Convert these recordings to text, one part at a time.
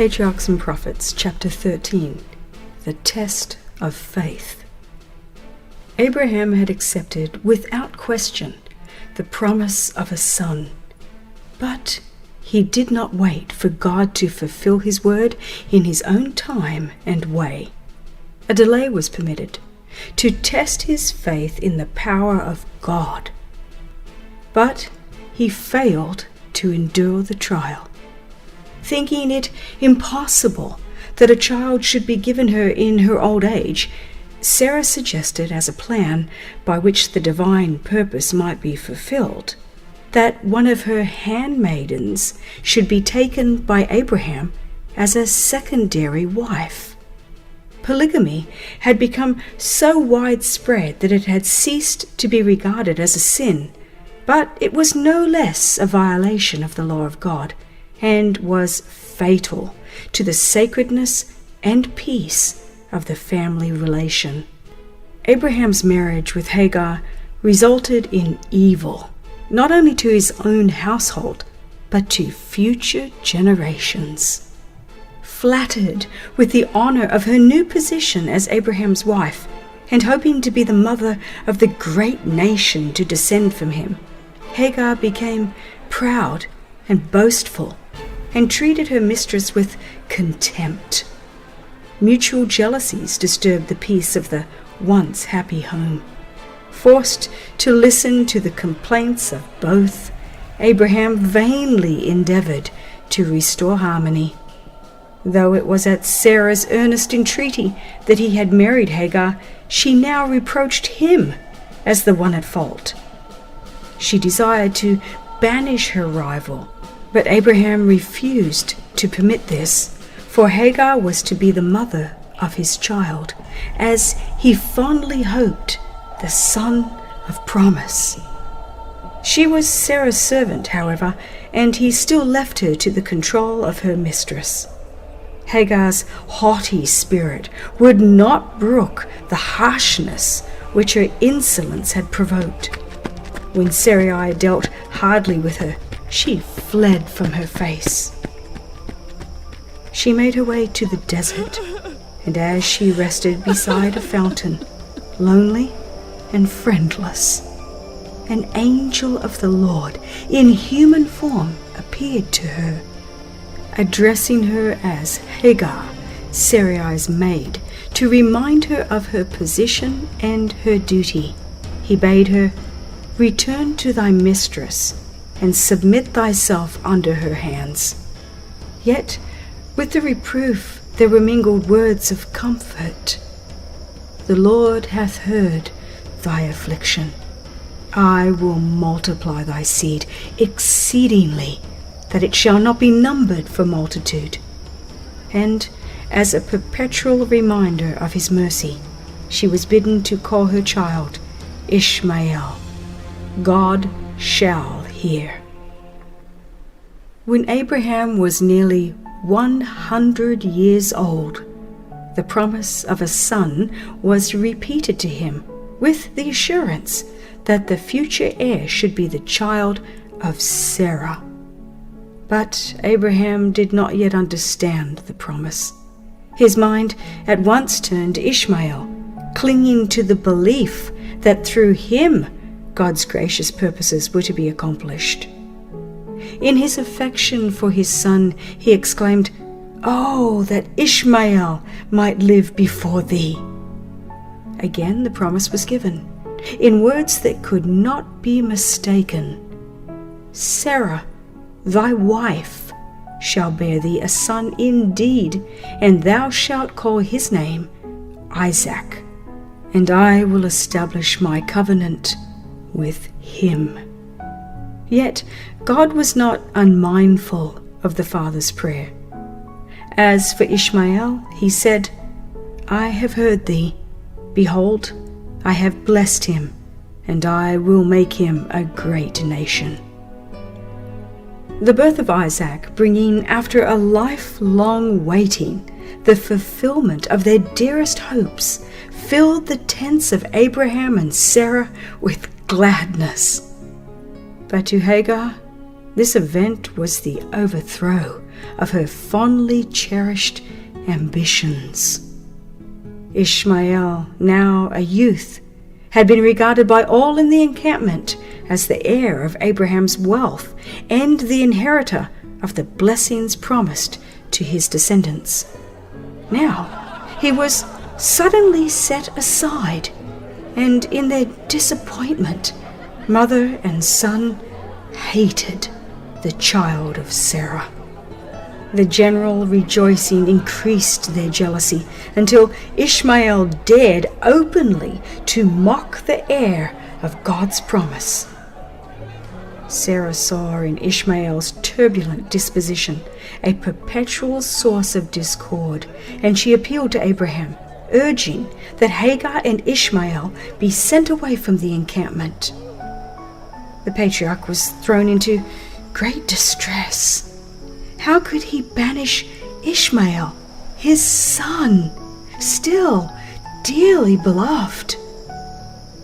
Patriarchs and Prophets, chapter 13, the test of faith. Abraham had accepted without question the promise of a son, but he did not wait for God to fulfill his word in his own time and way. A delay was permitted to test his faith in the power of God, but he failed to endure the trial. Thinking it impossible that a child should be given her in her old age, Sarah suggested as a plan by which the divine purpose might be fulfilled, that one of her handmaidens should be taken by Abraham as a secondary wife. Polygamy had become so widespread that it had ceased to be regarded as a sin, but it was no less a violation of the law of God, and was fatal to the sacredness and peace of the family relation. Abraham's marriage with Hagar resulted in evil, not only to his own household, but to future generations. Flattered with the honor of her new position as Abraham's wife, and hoping to be the mother of the great nation to descend from him, Hagar became proud and boastful, and treated her mistress with contempt. Mutual jealousies disturbed the peace of the once happy home. Forced to listen to the complaints of both, Abraham vainly endeavored to restore harmony. Though it was at Sarah's earnest entreaty that he had married Hagar, she now reproached him as the one at fault. She desired to banish her rival, but Abraham refused to permit this, for Hagar was to be the mother of his child, as he fondly hoped, the son of promise. She was Sarah's servant, however, and he still left her to the control of her mistress. Hagar's haughty spirit would not brook the harshness which her insolence had provoked. When Sarai dealt hardly with her, she fled from her face. She made her way to the desert, and as she rested beside a fountain, lonely and friendless, an angel of the Lord in human form appeared to her. Addressing her as Hagar, Sarai's maid, to remind her of her position and her duty, he bade her, "Return to thy mistress, and submit thyself under her hands." Yet with the reproof there were mingled words of comfort. "The Lord hath heard thy affliction. I will multiply thy seed exceedingly, that it shall not be numbered for multitude." And as a perpetual reminder of his mercy, she was bidden to call her child Ishmael, God shall hear. When Abraham was nearly 100 years old, the promise of a son was repeated to him, with the assurance that the future heir should be the child of Sarah. But Abraham did not yet understand the promise. His mind at once turned to Ishmael, clinging to the belief that through him God's gracious purposes were to be accomplished. In his affection for his son, he exclaimed, "Oh, that Ishmael might live before thee!" Again the promise was given, in words that could not be mistaken. "Sarah, thy wife, shall bear thee a son indeed, and thou shalt call his name Isaac, and I will establish my covenant with him." Yet God was not unmindful of the father's prayer. As for Ishmael, he said, "I have heard thee. Behold, I have blessed him, and I will make him a great nation." The birth of Isaac, bringing after a lifelong waiting the fulfillment of their dearest hopes, filled the tents of Abraham and Sarah with gladness. But to Hagar, This event was the overthrow of her fondly cherished ambitions. Ishmael, now a youth, had been regarded by all in the encampment as the heir of Abraham's wealth and the inheritor of the blessings promised to his descendants. Now he was suddenly set aside, and in their disappointment, mother and son hated the child of Sarah. The general rejoicing increased their jealousy until Ishmael dared openly to mock the heir of God's promise. Sarah saw in Ishmael's turbulent disposition a perpetual source of discord, and she appealed to Abraham, urging that Hagar and Ishmael be sent away from the encampment. The patriarch was thrown into great distress. How could he banish Ishmael, his son, still dearly beloved?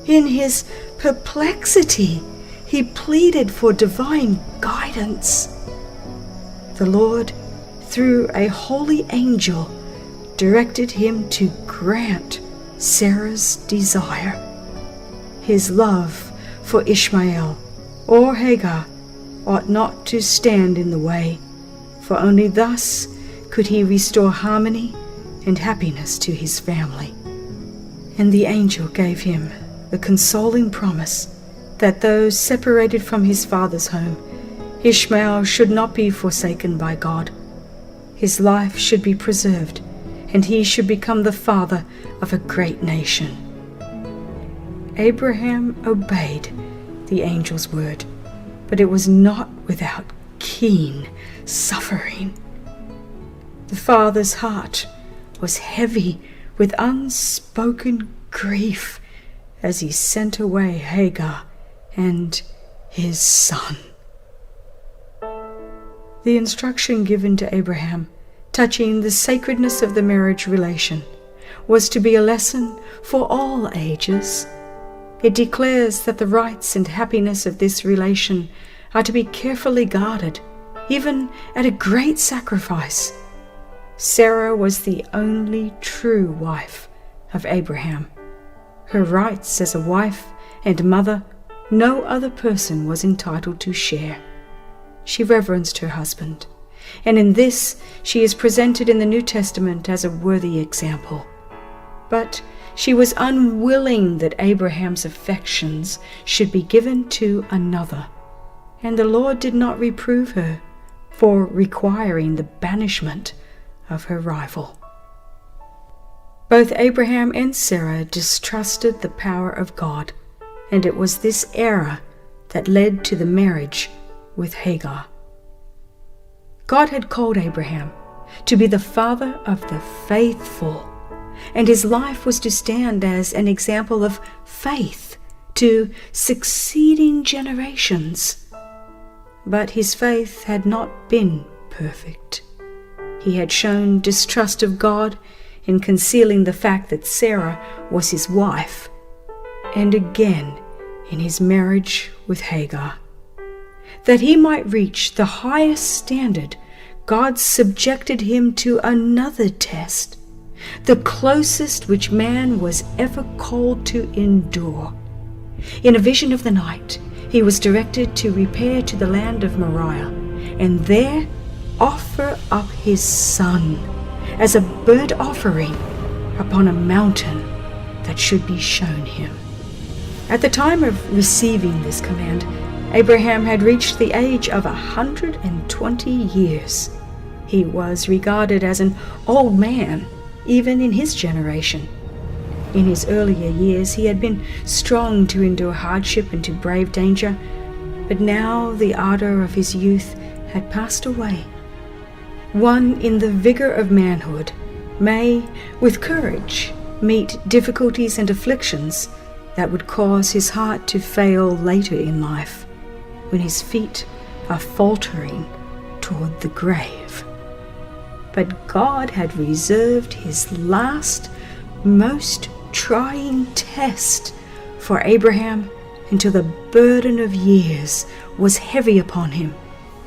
In his perplexity, he pleaded for divine guidance. The Lord, through a holy angel, directed him to grant Sarah's desire. His love for Ishmael or Hagar ought not to stand in the way, for only thus could he restore harmony and happiness to his family. And the angel gave him the consoling promise that though separated from his father's home, Ishmael should not be forsaken by God. His life should be preserved, and he should become the father of a great nation. Abraham obeyed the angel's word, but it was not without keen suffering. The father's heart was heavy with unspoken grief as he sent away Hagar and his son. The instruction given to Abraham touching the sacredness of the marriage relation was to be a lesson for all ages. It declares that the rights and happiness of this relation are to be carefully guarded, even at a great sacrifice. Sarah was the only true wife of Abraham. Her rights as a wife and mother no other person was entitled to share. She reverenced her husband, and in this she is presented in the New Testament as a worthy example. But she was unwilling that Abraham's affections should be given to another, and the Lord did not reprove her for requiring the banishment of her rival. Both Abraham and Sarah distrusted the power of God, and it was this error that led to the marriage with Hagar. God had called Abraham to be the father of the faithful, and his life was to stand as an example of faith to succeeding generations. But his faith had not been perfect. He had shown distrust of God in concealing the fact that Sarah was his wife, and again in his marriage with Hagar. That he might reach the highest standard, God subjected him to another test, the closest which man was ever called to endure. In a vision of the night, he was directed to repair to the land of Moriah, and there offer up his son as a burnt offering upon a mountain that should be shown him. At the time of receiving this command, Abraham had reached the age of 120 years. He was regarded as an old man, even in his generation. In his earlier years, he had been strong to endure hardship and to brave danger, but now the ardor of his youth had passed away. One in the vigor of manhood may, with courage, meet difficulties and afflictions that would cause his heart to fail later in life, when his feet are faltering toward the grave. But God had reserved his last, most trying test for Abraham until the burden of years was heavy upon him,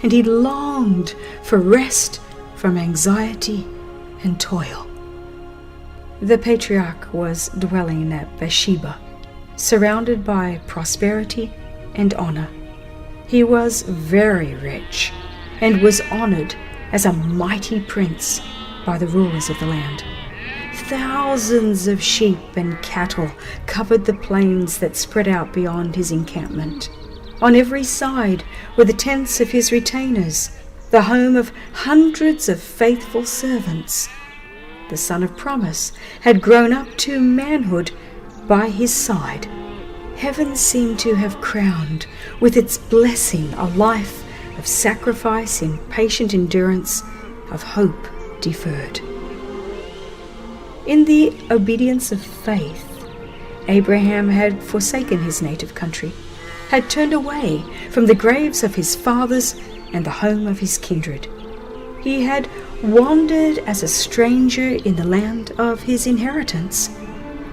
and he longed for rest from anxiety and toil. The patriarch was dwelling at Beersheba, surrounded by prosperity and honor. He was very rich and was honored as a mighty prince by the rulers of the land. Thousands of sheep and cattle covered the plains that spread out beyond his encampment. On every side were the tents of his retainers, the home of hundreds of faithful servants. The son of promise had grown up to manhood by his side. Heaven seemed to have crowned with its blessing a life of sacrifice in patient endurance, of hope deferred. In the obedience of faith, Abraham had forsaken his native country, had turned away from the graves of his fathers and the home of his kindred. He had wandered as a stranger in the land of his inheritance.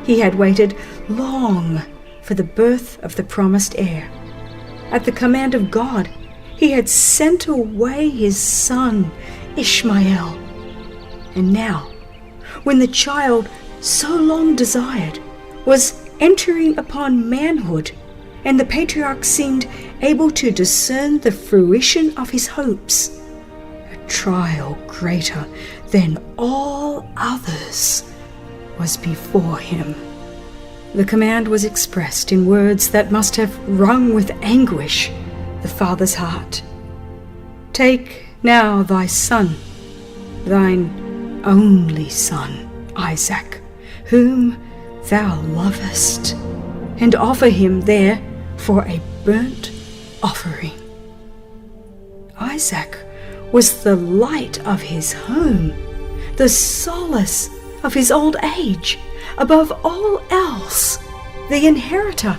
He had waited long for the birth of the promised heir. At the command of God, he had sent away his son, Ishmael. And now, when the child so long desired was entering upon manhood, and the patriarch seemed able to discern the fruition of his hopes, a trial greater than all others was before him. The command was expressed in words that must have wrung with anguish the father's heart. "Take now thy son, thine only son, Isaac, whom thou lovest, and offer him there for a burnt offering." Isaac was the light of his home, the solace of his old age, above all else, the inheritor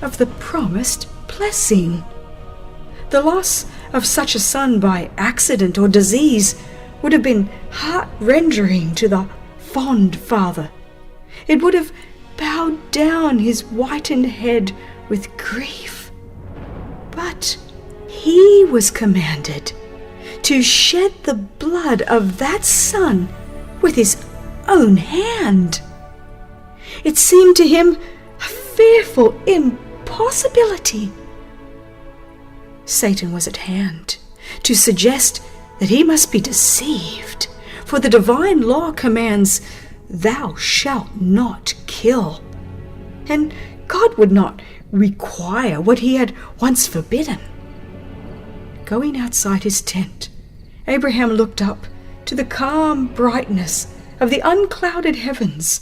of the promised blessing. The loss of such a son by accident or disease would have been heart-rending to the fond father. It would have bowed down his whitened head with grief. But he was commanded to shed the blood of that son with his own hand. It seemed to him a fearful impossibility. Satan was at hand to suggest that he must be deceived, for the divine law commands, "Thou shalt not kill," and God would not require what he had once forbidden. Going outside his tent, Abraham looked up to the calm brightness of the unclouded heavens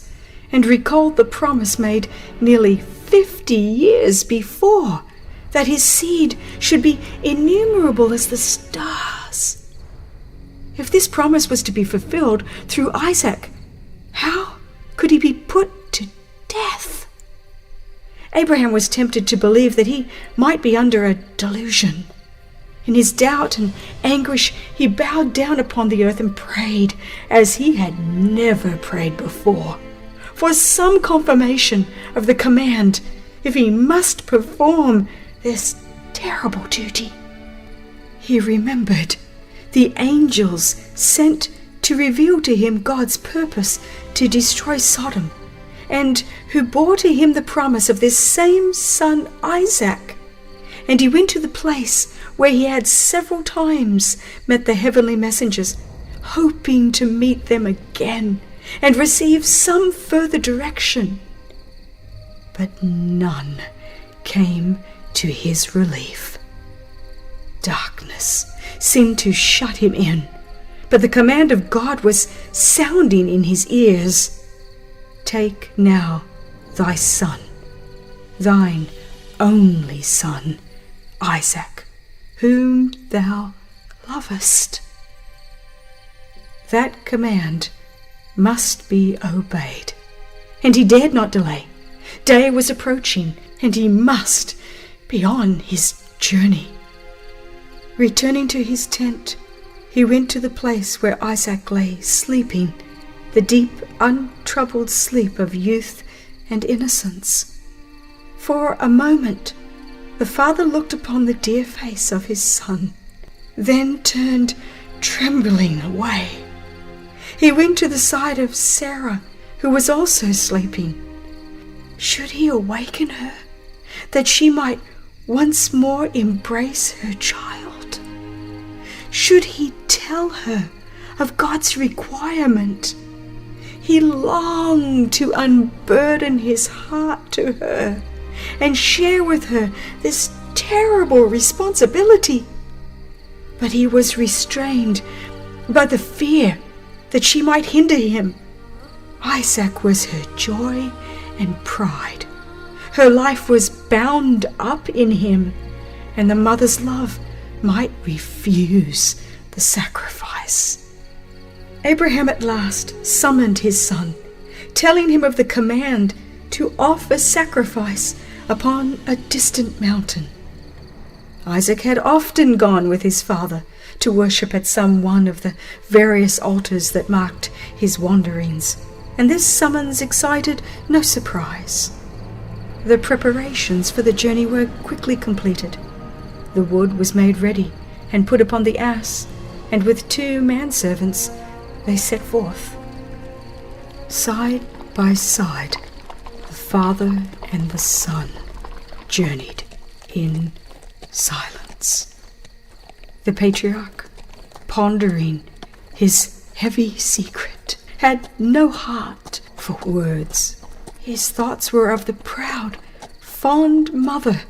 and recalled the promise made nearly 50 years before, that his seed should be innumerable as the stars. If this promise was to be fulfilled through Isaac, how could he be put to death? Abraham was tempted to believe that he might be under a delusion. In his doubt and anguish, he bowed down upon the earth and prayed as he had never prayed before, for some confirmation of the command if he must perform this terrible duty. He remembered the angels sent to reveal to him God's purpose to destroy Sodom, and who bore to him the promise of this same son Isaac. And he went to the place where he had several times met the heavenly messengers, hoping to meet them again and receive some further direction. But none came to his relief. Darkness seemed to shut him in, but the command of God was sounding in his ears. "Take now thy son, thine only son, Isaac, whom thou lovest." That command must be obeyed, and he dared not delay. Day was approaching, and he must be on his journey. Returning to his tent, he went to the place where Isaac lay sleeping, the deep, untroubled sleep of youth and innocence. For a moment, the father looked upon the dear face of his son. then turned trembling away. He went to the side of Sarah, who was also sleeping. Should he awaken her, that she might once more embrace her child? Should he tell her of God's requirement? He longed to unburden his heart to her and share with her this terrible responsibility. But he was restrained by the fear that she might hinder him. Isaac was her joy and pride. Her life was bound up in him, and the mother's love might refuse the sacrifice. Abraham at last summoned his son, telling him of the command to offer sacrifice upon a distant mountain. Isaac had often gone with his father to worship at some one of the various altars that marked his wanderings, and this summons excited no surprise. The preparations for the journey were quickly completed. The wood was made ready and put upon the ass, and with 2 manservants they set forth. Side by side, the father and the son journeyed in silence. The patriarch, pondering his heavy secret, had no heart for words. His thoughts were of the proud, fond mother,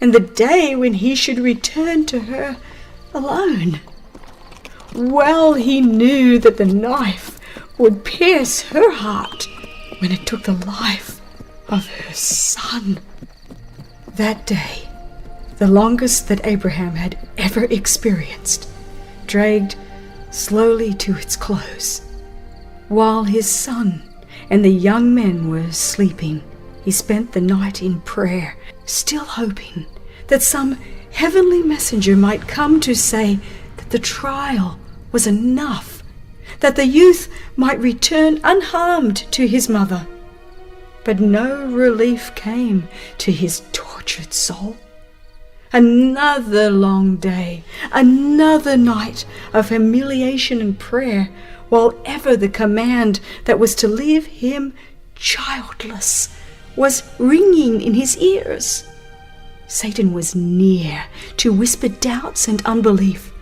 and the day when he should return to her alone. Well he knew that the knife would pierce her heart when it took the life of her son. That day, the longest that Abraham had ever experienced, dragged slowly to its close. While his son and the young men were sleeping, he spent the night in prayer, still hoping that some heavenly messenger might come to say that the trial was enough, that the youth might return unharmed to his mother. But no relief came to his tortured soul. Another long day, another night of humiliation and prayer, while ever the command that was to leave him childless was ringing in his ears. Satan was near to whisper doubts and unbelief,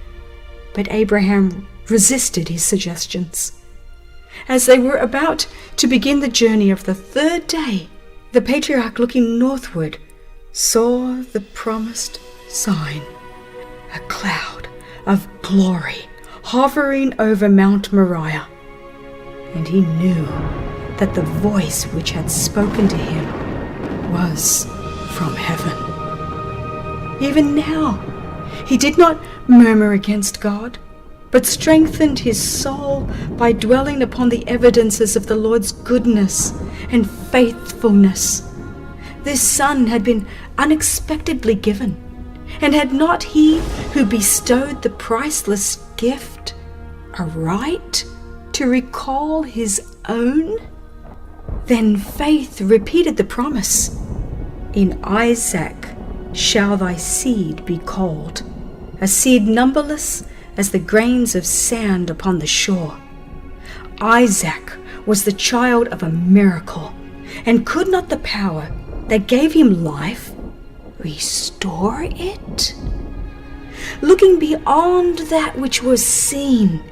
but Abraham resisted his suggestions. As they were about to begin the journey of the 3rd day, the patriarch, looking northward, saw the promised sign, a cloud of glory hovering over Mount Moriah, and he knew that the voice which had spoken to him was from heaven. Even now, he did not murmur against God, but strengthened his soul by dwelling upon the evidences of the Lord's goodness and faithfulness. This son had been unexpectedly given, and had not he who bestowed the priceless gift a right to recall his own? Then faith repeated the promise. In Isaac shall thy seed be called, a seed numberless as the grains of sand upon the shore. Isaac was the child of a miracle, and could not the power that gave him life restore it? Looking beyond that which was seen,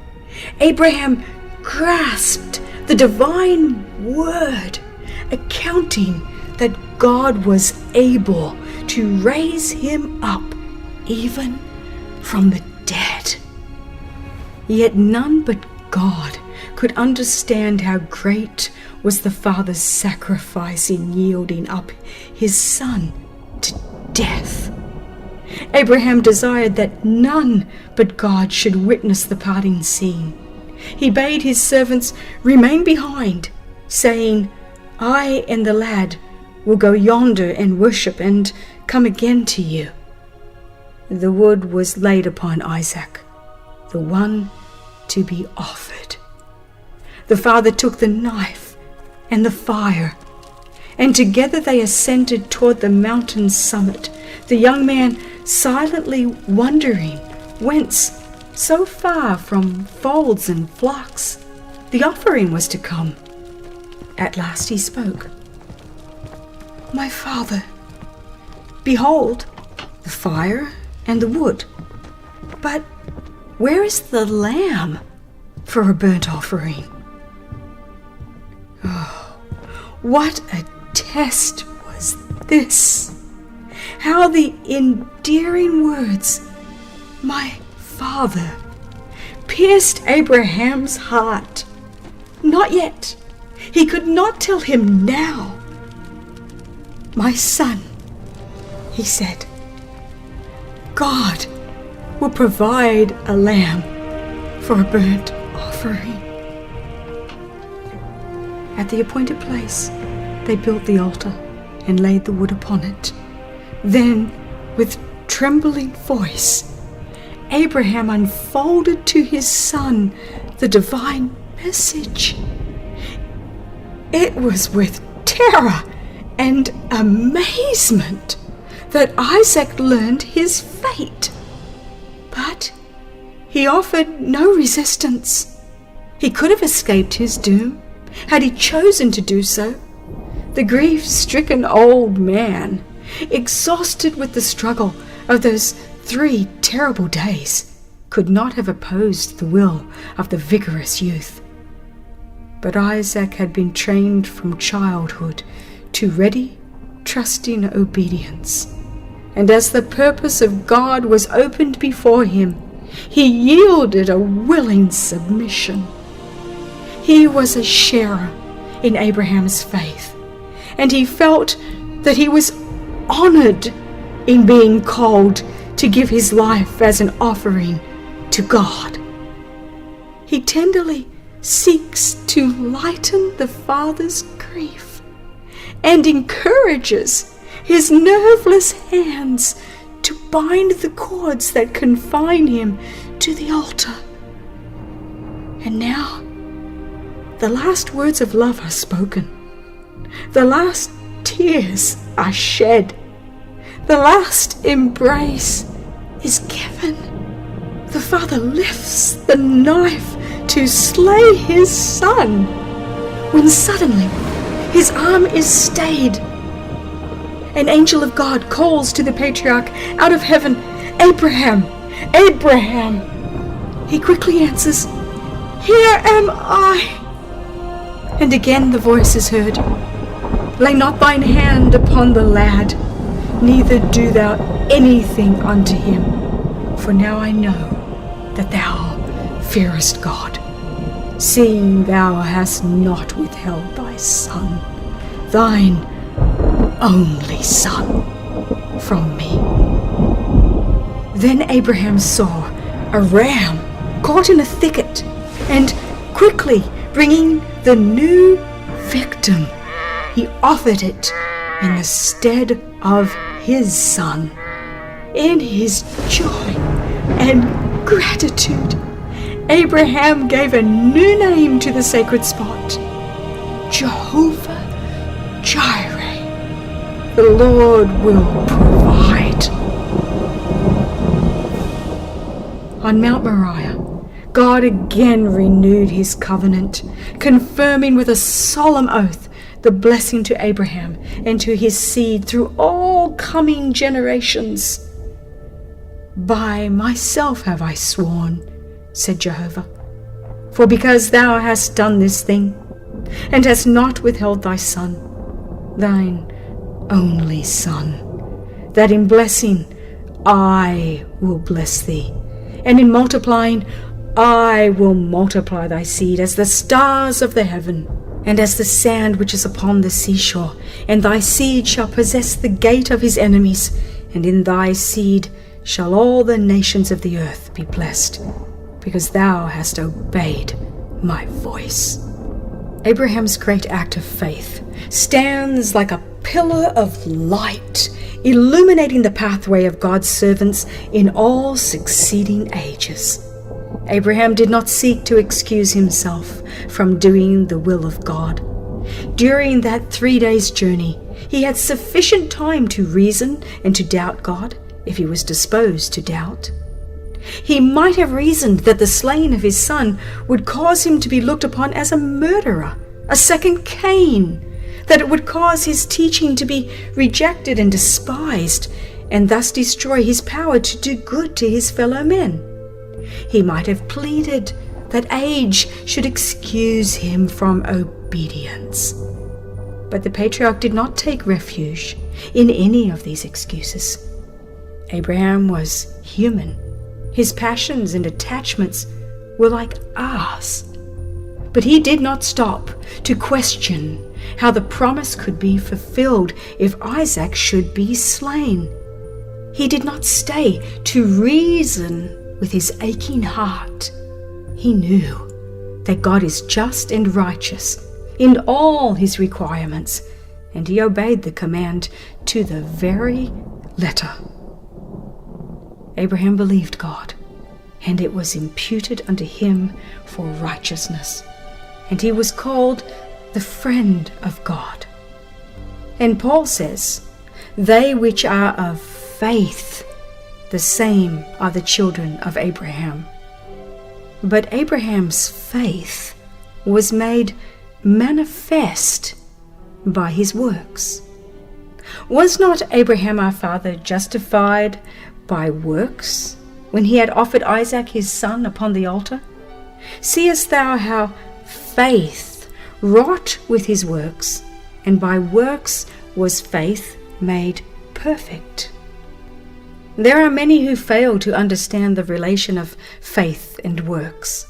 Abraham grasped the divine word, accounting that God was able to raise him up even from the dead. Yet none but God could understand how great was the father's sacrifice in yielding up his son to death. Abraham desired that none but God should witness the parting scene. He bade his servants remain behind, saying, I and the lad will go yonder and worship and come again to you. The wood was laid upon Isaac, the one to be offered. The father took the knife and the fire, and together they ascended toward the mountain summit, the young man silently wondering whence, so far from folds and flocks, the offering was to come. At last he spoke. "My father, behold, the fire and the wood, but where is the lamb for a burnt offering?" Oh, what a test was this! How the endearing words, "my father," pierced Abraham's heart. Not yet. He could not tell him now. "My son," he said, "God will provide a lamb for a burnt offering." At the appointed place, they built the altar and laid the wood upon it. Then, with trembling voice, Abraham unfolded to his son the divine message. It was with terror and amazement that Isaac learned his fate. But he offered no resistance. He could have escaped his doom had he chosen to do so. The grief-stricken old man, exhausted with the struggle of those 3 terrible days, could not have opposed the will of the vigorous youth. But Isaac had been trained from childhood to ready, trusting obedience. And as the purpose of God was opened before him, he yielded a willing submission. He was a sharer in Abraham's faith, and he felt that he was honored in being called to give his life as an offering to God. He tenderly seeks to lighten the father's grief and encourages his nerveless hands to bind the cords that confine him to the altar. And now, the last words of love are spoken. The last tears are shed. The last embrace is given. The father lifts the knife to slay his son, when suddenly his arm is stayed. An angel of God calls to the patriarch out of heaven, "Abraham, Abraham!" He quickly answers, "Here am I." And again the voice is heard, "Lay not thine hand upon the lad, neither do thou anything unto him, for now I know that thou fearest God, seeing thou hast not withheld thy son, thine only son, from me." Then Abraham saw a ram caught in a thicket, and quickly bringing the new victim, he offered it in the stead of his son. In his joy and gratitude, Abraham gave a new name to the sacred spot, Jehovah Jireh. The Lord will provide. On Mount Moriah, God again renewed his covenant, confirming with a solemn oath the blessing to Abraham and to his seed through all coming generations. "By myself have I sworn," said Jehovah, "for because thou hast done this thing, and hast not withheld thy son, thine only son, that in blessing I will bless thee, and in multiplying I will multiply thy seed as the stars of the heaven, and as the sand which is upon the seashore. And thy seed shall possess the gate of his enemies, and in thy seed shall all the nations of the earth be blessed, because thou hast obeyed my voice." Abraham's great act of faith stands like a pillar of light, illuminating the pathway of God's servants in all succeeding ages. Abraham did not seek to excuse himself from doing the will of God. During that 3 days' journey, he had sufficient time to reason and to doubt God, if he was disposed to doubt. He might have reasoned that the slaying of his son would cause him to be looked upon as a murderer, a second Cain, that it would cause his teaching to be rejected and despised, and thus destroy his power to do good to his fellow men. He might have pleaded that age should excuse him from obedience. But the patriarch did not take refuge in any of these excuses. Abraham was human. His passions and attachments were like ours. But he did not stop to question how the promise could be fulfilled if Isaac should be slain. He did not stay to reason with his aching heart. He knew that God is just and righteous in all his requirements, and he obeyed the command to the very letter. Abraham believed God, and it was imputed unto him for righteousness, and he was called the friend of God. And Paul says, "They which are of faith, the same are the children of Abraham." But Abraham's faith was made manifest by his works. Was not Abraham our father justified by works when he had offered Isaac his son upon the altar? Seest thou how faith wrought with his works, and by works was faith made perfect? There are many who fail to understand the relation of faith and works.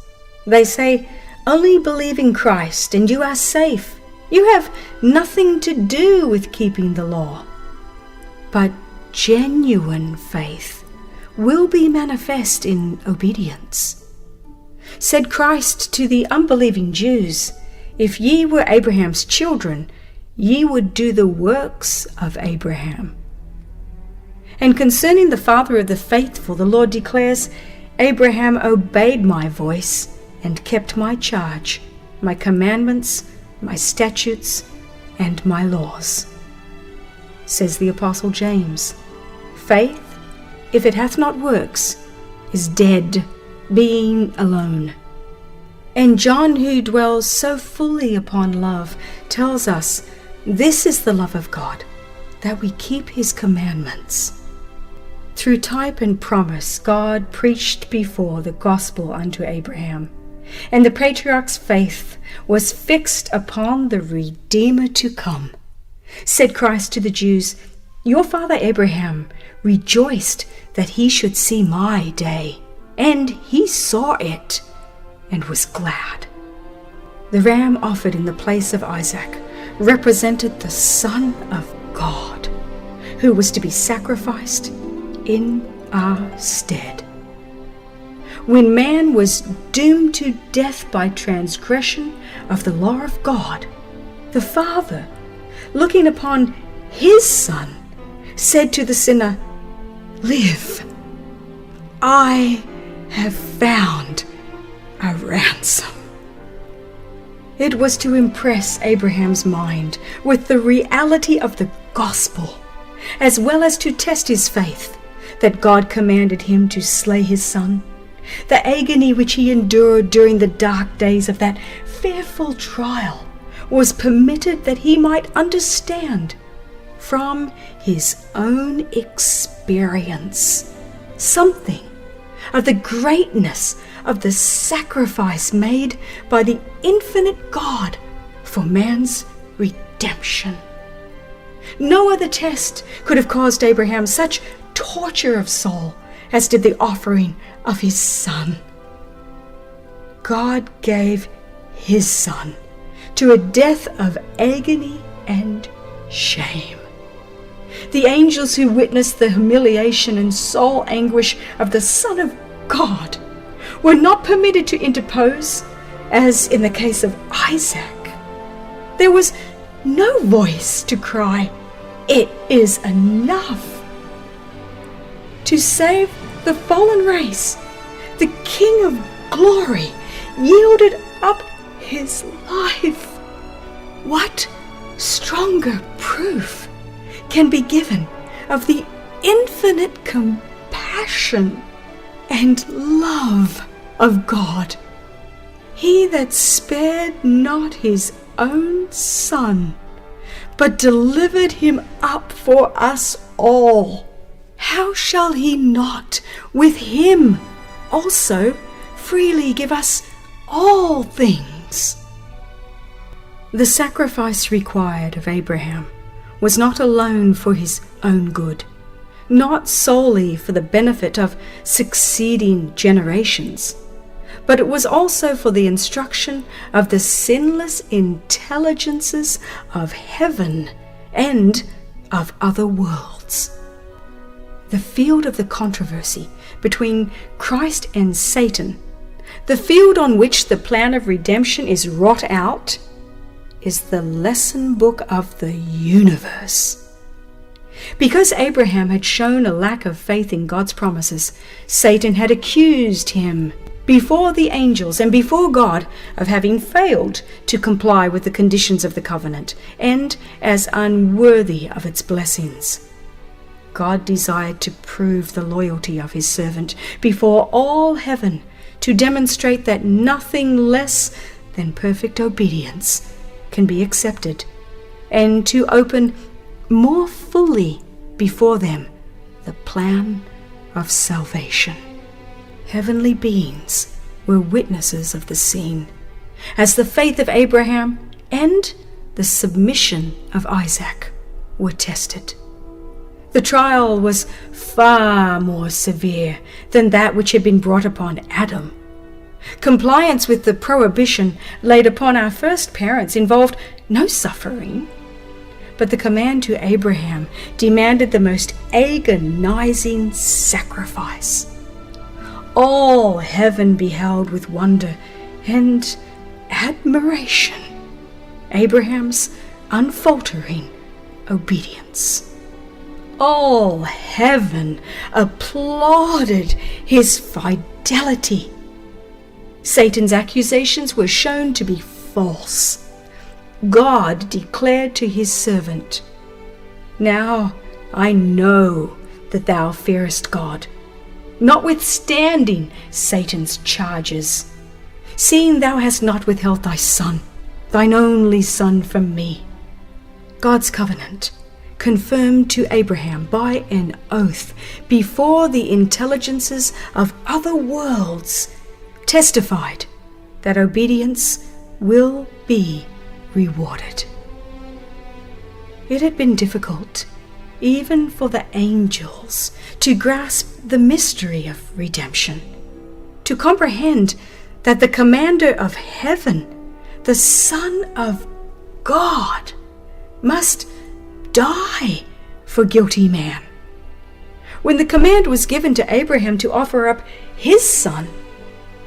They say, "Only believe in Christ and you are safe. You have nothing to do with keeping the law." But genuine faith will be manifest in obedience. Said Christ to the unbelieving Jews, "If ye were Abraham's children, ye would do the works of Abraham." And concerning the father of the faithful, the Lord declares, "Abraham obeyed my voice and kept my charge, my commandments, my statutes, and my laws." Says the Apostle James, "Faith, if it hath not works, is dead, being alone." And John, who dwells so fully upon love, tells us, "This is the love of God, that we keep his commandments." Through type and promise, God preached before the gospel unto Abraham, and the patriarch's faith was fixed upon the Redeemer to come. Said Christ to the Jews, "Your father Abraham rejoiced that he should see my day, and he saw it and was glad." The ram offered in the place of Isaac represented the Son of God, who was to be sacrificed in our stead. When man was doomed to death by transgression of the law of God, the Father, looking upon his Son, said to the sinner, "Live, I have found a ransom." It was to impress Abraham's mind with the reality of the gospel, as well as to test his faith, that God commanded him to slay his son. The agony which he endured during the dark days of that fearful trial was permitted that he might understand from his own experience something of the greatness of the sacrifice made by the infinite God for man's redemption. No other test could have caused Abraham such torture of soul as did the offering of his son. God gave his son to a death of agony and shame. The angels who witnessed the humiliation and soul anguish of the Son of God were not permitted to interpose, as in the case of Isaac. There was no voice to cry, "It is enough." To save the fallen race, the King of Glory yielded up his life. What stronger proof can be given of the infinite compassion and love of God. He that spared not his own Son, but delivered him up for us all, how shall he not with him also freely give us all things? The sacrifice required of Abraham was not alone for his own good, not solely for the benefit of succeeding generations, but it was also for the instruction of the sinless intelligences of heaven and of other worlds. The field of the controversy between Christ and Satan, the field on which the plan of redemption is wrought out, is the lesson book of the universe. Because Abraham had shown a lack of faith in God's promises, Satan had accused him before the angels and before God of having failed to comply with the conditions of the covenant and as unworthy of its blessings. God desired to prove the loyalty of his servant before all heaven, to demonstrate that nothing less than perfect obedience can be accepted, and to open more fully before them the plan of salvation. Heavenly beings were witnesses of the scene, as the faith of Abraham and the submission of Isaac were tested. The trial was far more severe than that which had been brought upon Adam. Compliance with the prohibition laid upon our first parents involved no suffering, but the command to Abraham demanded the most agonizing sacrifice. All heaven beheld with wonder and admiration Abraham's unfaltering obedience. All heaven applauded his fidelity. Satan's accusations were shown to be false. God declared to his servant, "Now I know that thou fearest God, notwithstanding Satan's charges, seeing thou hast not withheld thy son, thine only son, from me." God's covenant, confirmed to Abraham by an oath before the intelligences of other worlds, testified that obedience will be rewarded. It had been difficult, even for the angels, to grasp the mystery of redemption, to comprehend that the commander of heaven, the Son of God, must die for guilty man. When the command was given to Abraham to offer up his son,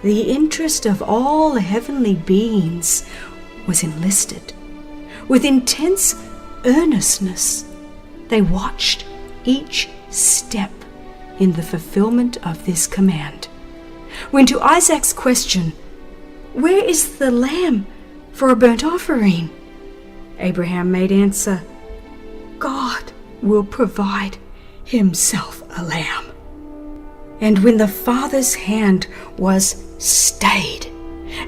the interest of all heavenly beings was enlisted. With intense earnestness, they watched each step in the fulfillment of this command. When to Isaac's question, "Where is the lamb for a burnt offering?" Abraham made answer, "God will provide himself a lamb." And when the father's hand was stayed,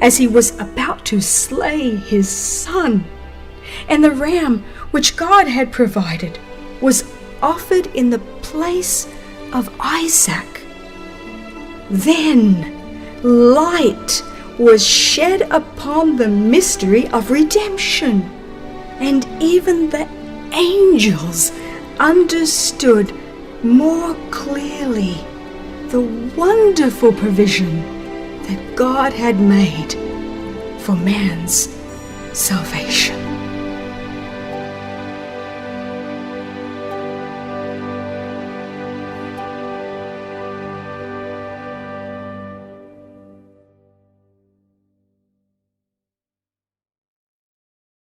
as he was about to slay his son, and the ram which God had provided was offered in the place of Isaac, then light was shed upon the mystery of redemption, and even the angels understood more clearly the wonderful provision that God had made for man's salvation.